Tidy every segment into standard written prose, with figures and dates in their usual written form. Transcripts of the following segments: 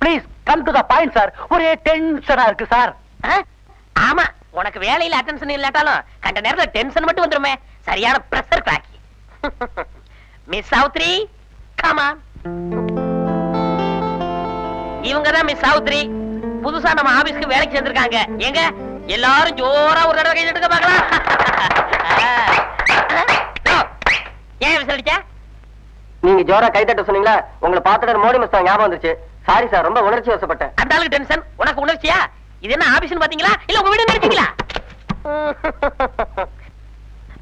Please come to the point sir. ஒரே டென்ஷனா இருக்கு சார். ஆமா, உனக்கு வேலையில அட்டென்ஷன் இல்லாட்டாலும் கண்ட நேரத்துல டென்ஷன் மட்டும் வந்துருமே. சரியான பிரஷர் கிளாக்கி. Miss Savitri, come on. இவங்க தான் மிஸ் சாவித்ரி. புதுசா நம்ம ஆபீஸ்க்கு வேலைக்கு சேர்ந்திருக்காங்க. எங்க எல்லாரும் ஜோரா ஒரு தடவை கை தட்டுங்க பார்க்கலாம். ஏன் விசாரிச்சா? நீங்க ஜோரா கை தட்ட சொன்னீங்களா, உங்களை பார்த்துட்டு மோடி மிஸ் தான் ஞாபகம் வந்துச்சு. சாரி சார், ரொம்ப உணர்ச்சி வசப்பட்டேன். அந்த ஆளுக்கு டென்ஷன், உனக்கு உணர்ச்சியா? இது என்ன ஆபீஸ்னு பாத்தீங்களா இல்ல உங்க வீடு நினைச்சீங்களா?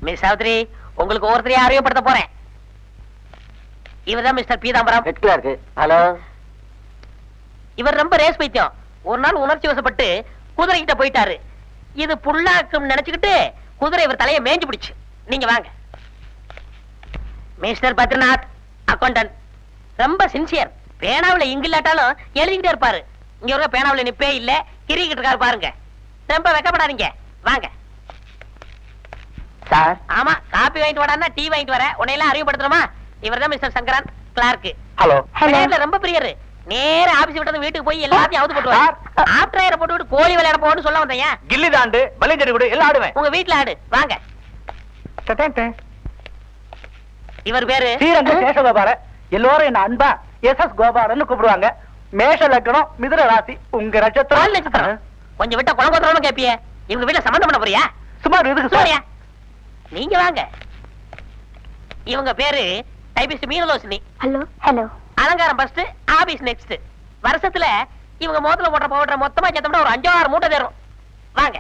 மிஸ் சாவித்ரி, உங்களுக்கு ஒவ்வொருத்தரையும் அறிமுகப்படுத்த போறேன். இவர்தான் mister Peethambaram. Red clerk. Hello. இவர் ரொம்ப ரேஸ் பைத்தியம். ஒரு நாள் உணர்ச்சி வசப்பட்டு குதிரை கிட்ட போயிட்டாரு. இது புல்லாக்கும் நினைச்சுக்கிட்டு குதிரை இவர் தலையை மேஞ்சு பிடிச்சு. நீங்க வாங்க. மிஸ்டர் பத்ரிநாத், அக்கௌண்டன்ட், ரொம்ப சின்சியர். பேனாவில இங்கில்லாட்டாலும் எழுதிக்கிட்டே இருப்பாரு. இங்க ஒரு பேனாவில நிப்பே இல்ல, கிரிக்கிட்டு இருக்காரு பாருங்க. ரொம்ப வெக்கப்படாதீங்க, வாங்க. சார். ஆமா, காபி வாங்கிட்டு வாடான்னா டீ வாங்கிட்டு வர. உன்னையெல்லாம் அறிமுகப்படுத்தணுமா? இவர்தான் மிஸ்டர் சங்கரன், கிளார்க்கு. ஹலோ. ரொம்ப பிரியரு. நேர ஆபீஸ் விட்டு வீட்டுக்கு போய் எல்லாத்தையும் அவுத்து போட்டுவார். ஆப்டர் போட்டு விட்டு கோழி விளையாட போன்னு சொல்ல வந்தேன். கில்லி தாண்டு, பலிஞ்சடி கூட எல்லாம் ஆடுவேன். உங்க வீட்டுல ஆடு, வாங்க. இவர் பேரு ஸ்ரீரங்க சேஷகோபால. எல்லோரும் என்ன அன்பா எஸ்.எஸ். கோபாலன்னு கூப்பிடுவாங்க. மேஷ லக்னம், மிதுன ராசி. உங்க பால் நட்சத்திரம். கொஞ்சம் விட்ட குழம்பு கேப்பிய. இவங்க வீட்டுல சம்பந்தம் பண்ண போறியா? சுமார் இதுக்கு சோரியா, நீங்க வாங்க. இவங்க பேரு டைபிஸ்ட் மீனலோசினி. ஹலோ. ஹலோ. அலங்காரம் ஃபர்ஸ்ட், ஆபீஸ் நெக்ஸ்ட். வருஷத்துல இவங்க மோதல போடுற பவுடரை மொத்தமா சேர்த்தோம்னா ஒரு 5-6 மூட்டை தரும். வாங்க.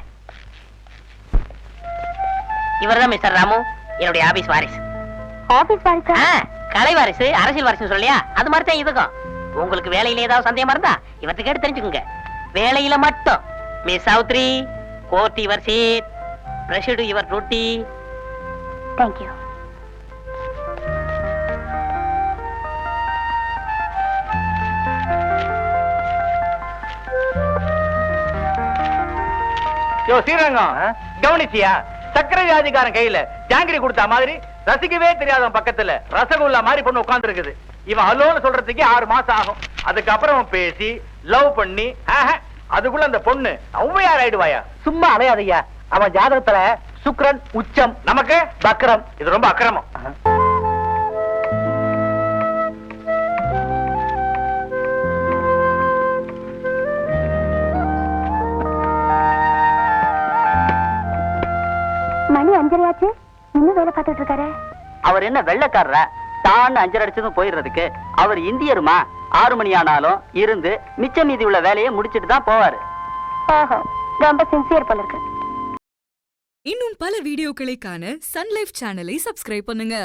இவர்தான் மிஸ்டர் ராமு, என்னுடைய ஆபீஸ் வாரிசு. ஆபீஸ் வாரிசா? கலை வாரிசு, அரசியல் வாரிசு சொல்லியா, அது மாதிரி தான் இதுக்கும். உங்களுக்கு வேலையில ஏதாவது சந்தேகமா இருந்தா இவர்கிட்ட கேட்டு தெரிஞ்சுக்குங்க. வேலையில மட்டும் miss Savitri, court your seat, pressure your duty. Thank you. யோ ஸ்ரீரங்கம், கவனிச்சியா? சக்கரை வியாதிக்காரன் கையில ஜாங்கிரி கொடுத்த மாதிரி ரசிக்கவே தெரியாதவன் பக்கத்துல ரசகுல்லா மாதிரி பொண்ணு உட்கார்ந்து இருக்குது. இவன் அலோன்னு சொல்றதுக்கு 6 மாசம் ஆகும். அதுக்கப்புறம் பேசி லவ் பண்ணி அதுக்குள்ள அந்த பொண்ணு ஔவையார் ஆயிடுவாயா? சும்மா அலையாதையா. அவன் ஜாதகத்துல சுக்கிரன் உச்சம், நமக்கு பக்ரம். இது ரொம்ப அக்கிரமம். மணி 5:30 இன்னும் வேலை பார்த்துட்டு இருக்காரு. அவர் என்ன வெள்ளக்காரரா? தான் 5 அடிச்சதும் போயிடுறதுக்கு. அவர் இந்தியருமா? 6 மணி ஆனாலும் இருந்து மிச்ச மீதி உள்ள வேலையை முடிச்சிட்டு தான் போவாரு. ஓஹோ, ரொம்ப சின்சியர் போல இருக்கு. இன்னும் பல வீடியோக்களை காண சன் லைஃப் சேனலை சப்ஸ்கிரைப் பண்ணுங்க.